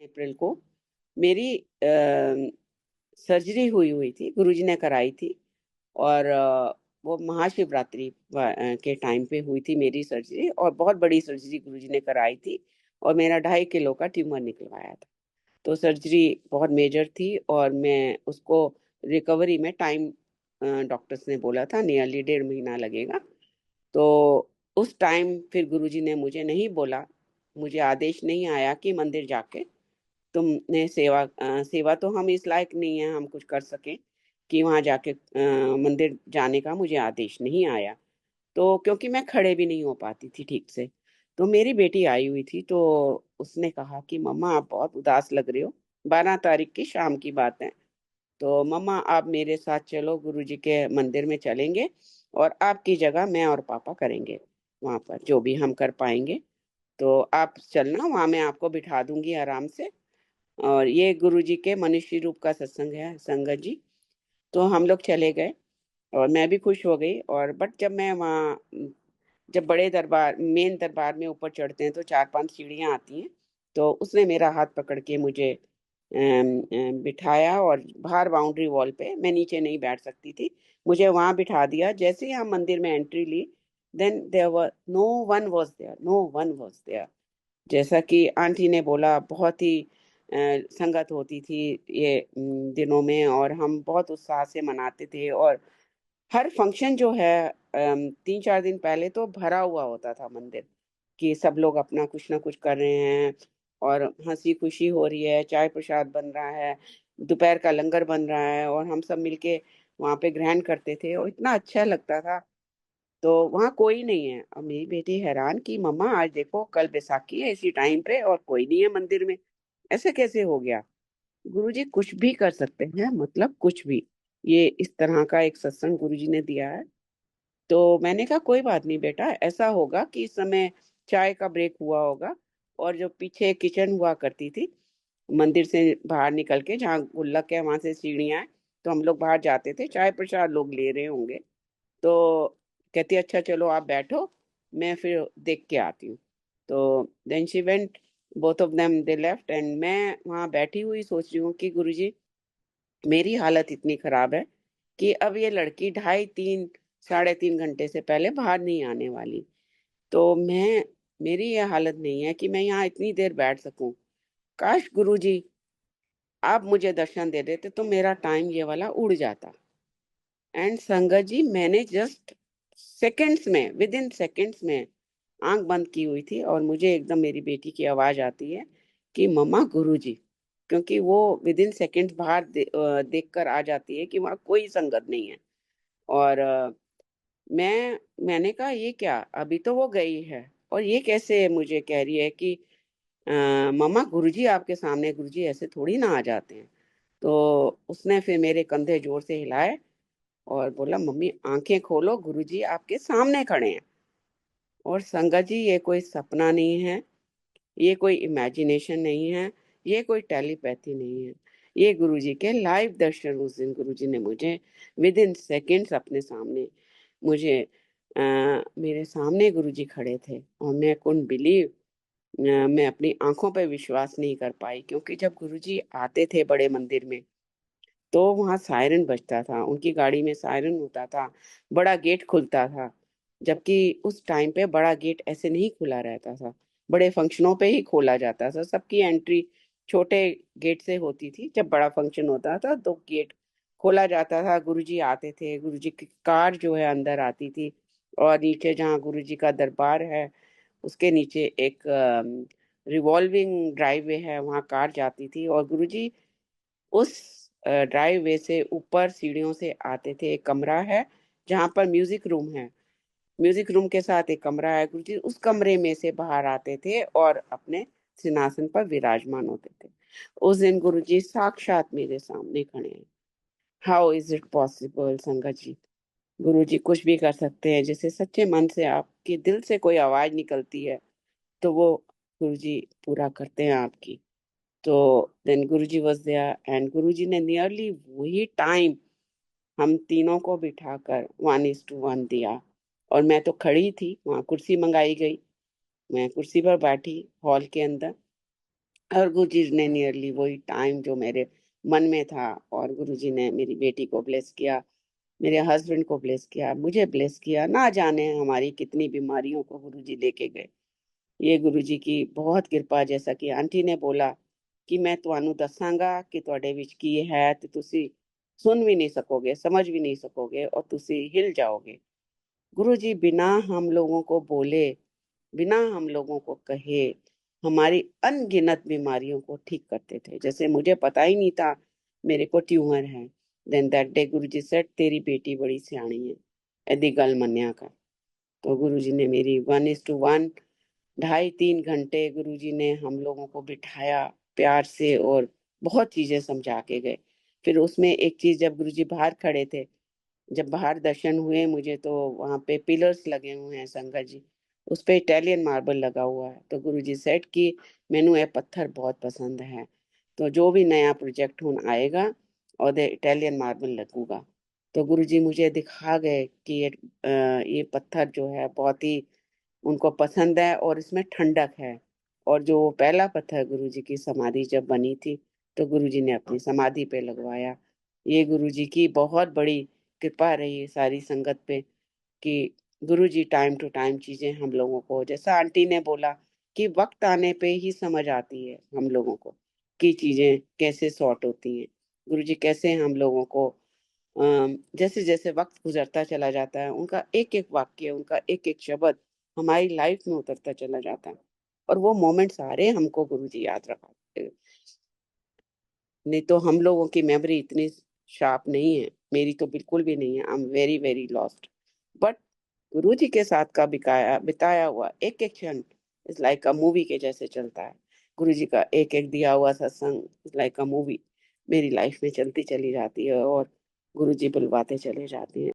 अप्रैल को मेरी सर्जरी हुई हुई थी, गुरुजी ने कराई थी। और वो महाशिवरात्रि के टाइम पे हुई थी मेरी सर्जरी, और बहुत बड़ी सर्जरी गुरुजी ने कराई थी। और मेरा 2.5 किलो का ट्यूमर निकलवाया था। तो सर्जरी बहुत मेजर थी, और मैं उसको रिकवरी में टाइम, डॉक्टर्स ने बोला था नियरली 1.5 महीना लगेगा। तो उस टाइम फिर गुरुजी ने मुझे नहीं बोला, मुझे आदेश नहीं आया कि मंदिर जाके तुमने सेवा तो हम इस लायक नहीं है हम कुछ कर सकें कि वहां जाके मंदिर जाने का मुझे आदेश नहीं आया। तो क्योंकि मैं खड़े भी नहीं हो पाती थी ठीक से। तो मेरी बेटी आई हुई थी, तो उसने कहा कि मम्मा आप बहुत उदास लग रहे हो। 12 तारीख की शाम की बात है। तो मम्मा आप मेरे साथ चलो, गुरुजी के मंदिर में चलेंगे, और आपकी जगह मैं और पापा करेंगे वहां पर जो भी हम कर पाएंगे। तो आप चलना, वहां मैं आपको बिठा दूंगी आराम से। और ये गुरुजी के मनुष्य रूप का सत्संग है, संगत जी। तो हम लोग चले गए, और मैं भी खुश हो गई। और बट जब मैं वहाँ, जब बड़े दरबार मेन दरबार में ऊपर चढ़ते हैं तो 4-5 सीढ़ियाँ आती हैं। तो उसने मेरा हाथ पकड़ के मुझे बिठाया, और बाहर बाउंड्री वॉल पे, मैं नीचे नहीं बैठ सकती थी, मुझे वहां बिठा दिया। जैसे ही हम मंदिर में एंट्री ली, then there were no one was there, no one was there. जैसा कि आंटी ने बोला, बहुत ही संगत होती थी ये दिनों में, और हम बहुत उत्साह से मनाते थे। और हर फंक्शन जो है 3-4 दिन पहले तो भरा हुआ होता था मंदिर, कि सब लोग अपना कुछ ना कुछ कर रहे हैं, और हंसी खुशी हो रही है, चाय प्रसाद बन रहा है, दोपहर का लंगर बन रहा है, और हम सब मिलके वहाँ पे ग्रहण करते थे, और इतना अच्छा लगता था। तो वहाँ कोई नहीं है। और मेरी बेटी हैरान कि मम्मा आज देखो कल बैसाखी है इसी टाइम पे, और कोई नहीं है मंदिर में, ऐसे कैसे हो गया। गुरुजी कुछ भी कर सकते हैं, मतलब कुछ भी। ये इस तरह का एक सत्संग गुरुजी ने दिया है। तो मैंने कहा कोई बात नहीं बेटा, ऐसा होगा कि इस समय चाय का ब्रेक हुआ होगा, और जो पीछे किचन हुआ करती थी मंदिर से बाहर निकल के, जहाँ गुल्लक है वहां से सीढ़ियाँ हैं, तो हम लोग बाहर जाते थे, चाय प्रसाद लोग ले रहे होंगे। तो कहती अच्छा चलो आप बैठो, मैं फिर देख के आती हूँ। तो then she went, both of them they left, and मैं वहाँ बैठी हुई सोच रही हूँ कि गुरुजी मेरी हालत इतनी खराब है कि अब ये लड़की 2.5-3 साढ़े 3 घंटे से पहले बाहर नहीं आने वाली। तो मेरी ये हालत नहीं है कि मैं यहाँ इतनी देर बैठ सकूं। काश गुरुजी आप मुझे दर्शन दे देते तो मेरा टाइम ये वाला उड़ जाता। एंड संगत जी, मैंने जस्ट सेकंड्स में, विद इन सेकंड्स में आंख बंद की हुई थी, और मुझे एकदम मेरी बेटी की आवाज आती है कि मम्मा गुरुजी। क्योंकि वो विद इन सेकंड्स बाहर देख कर आ जाती है कि वहाँ कोई संगत नहीं है। और मैंने कहा ये क्या, अभी तो वो गई है, और ये कैसे मुझे कह रही है कि अ, मम्मा गुरुजी आपके सामने, गुरुजी ऐसे थोड़ी ना आ जाते हैं। तो उसने फिर मेरे कंधे जोर से हिलाए, और बोला मम्मी आंखें खोलो, गुरुजी आपके सामने खड़े हैं। और संगत जी ये कोई सपना नहीं है, ये कोई इमेजिनेशन नहीं है, ये कोई टेलीपैथी नहीं है। ये गुरुजी के लाइव दर्शन, उस दिन गुरुजी ने मुझे विद इन सेकेंड्स अपने सामने, मुझे मेरे सामने गुरुजी खड़े थे, और मैं कुडंट बिलीव, मैं अपनी आंखों पर विश्वास नहीं कर पाई। क्योंकि जब गुरुजी आते थे बड़े मंदिर में, तो वहाँ सायरन बजता था, उनकी गाड़ी में सायरन होता था, बड़ा गेट खुलता था। जबकि उस टाइम पे बड़ा गेट ऐसे नहीं खुला रहता था, बड़े फंक्शनों पे ही खोला जाता था। सबकी एंट्री छोटे गेट से होती थी, जब बड़ा फंक्शन होता था तो गेट खोला जाता था, गुरुजी आते थे, गुरुजी की कार जो है अंदर आती थी। और नीचे जहाँ गुरुजी का दरबार है, उसके नीचे एक रिवॉल्विंग ड्राइववे है, वहाँ कार जाती थी, और गुरुजी उस ड्राइव वे से ऊपर सीढ़ियों से आते थे। एक कमरा है जहाँ पर म्यूजिक रूम है, म्यूजिक रूम के साथ एक कमरा है, गुरुजी उस कमरे में से बाहर आते थे और अपने सिंहासन पर विराजमान होते थे। उस दिन गुरुजी साक्षात मेरे सामने खड़े हैं। हाउ इज इट पॉसिबल संगत जी। गुरुजी कुछ भी कर सकते हैं, जैसे सच्चे मन से आपके दिल से कोई आवाज निकलती है तो वो गुरुजी पूरा करते हैं आपकी। तो then Guruji was there, and Guruji ने नियरली वही टाइम हम तीनों को बिठाकर 1:1 दिया। और मैं तो खड़ी थी, वहां कुर्सी मंगाई गई, मैं कुर्सी पर बैठी हॉल के अंदर। और गुरुजी ने नियरली वही टाइम जो मेरे मन में था, और गुरुजी ने मेरी बेटी को ब्लेस किया, मेरे हस्बैंड को ब्लेस किया, मुझे ब्लेस किया। ना जाने हमारी कितनी बीमारियों को गुरुजी लेके गए। ये गुरुजी की बहुत ਕਿਰਪਾ। जैसा कि आंटी ने बोला कि मैं ਤੁਹਾਨੂੰ ਦੱਸਾਂਗਾ कि ਤੁਹਾਡੇ ਵਿੱਚ ਕੀ ਹੈ ਤੇ ਤੁਸੀਂ सुन भी नहीं सकोगे, समझ भी नहीं सकोगे, और ਤੁਸੀਂ हिल जाओगे। गुरुजी बिना हम लोगों को बोले, बिना हम लोगों को कहे, हमारी अनगिनत बीमारियों को ठीक करते थे। जैसे मुझे पता ही नहीं था मेरे को ट्यूमर है, then that day Guruji said तेरी बेटी बड़ी सियाणी है, ऐदी गल मन्या कर। तो गुरुजी ने मेरी 1:1 2.5-3 घंटे गुरुजी ने हम लोगों को बिठाया प्यार से, और बहुत चीजें समझा के गए। फिर उसमें एक चीज, जब गुरुजी बाहर खड़े थे, जब बाहर दर्शन हुए मुझे, तो वहां पे पिलर्स लगे हुए हैं संगत जी, उस पे इटालियन मार्बल लगा हुआ है। तो गुरुजी सेट कि मैनू ये पत्थर बहुत पसंद है, तो जो भी नया प्रोजेक्ट हुन आएगा और इटालियन मार्बल लगूगा। तो गुरुजी मुझे दिखा गए कि ये पत्थर जो है बहुत ही उनको पसंद है, और इसमें ठंडक है। और जो पहला पत्थर गुरुजी की समाधि जब बनी थी, तो गुरुजी ने अपनी समाधि पे लगवाया। ये गुरुजी की बहुत बड़ी कृपा रही सारी संगत पे, कि गुरुजी टाइम टू टाइम चीजें हम लोगों को, जैसा आंटी ने बोला कि वक्त आने पे ही समझ आती है हम लोगों को कि चीजें कैसे सॉर्ट होती हैं। गुरुजी कैसे हम लोगों को जैसे जैसे वक्त गुजरता चला जाता है, उनका एक एक वाक्य, उनका एक एक शब्द हमारी लाइफ में उतरता चला जाता है, और वो मोमेंट सारे हमको गुरुजी याद रखाते हैं। नहीं तो हम लोगों की मेमोरी इतनी शार्प नहीं है, मेरी तो बिल्कुल भी नहीं है। I am very very lost. But गुरु जी के साथ का बिकाया बिताया हुआ एक एक क्षण इज लाइक अ मूवी के जैसे चलता है। गुरु जी का एक एक दिया हुआ सत्संग इज लाइक अ मूवी, मेरी लाइफ में चलती चली जाती है, और गुरु जी बुलवाते चले जाते हैं।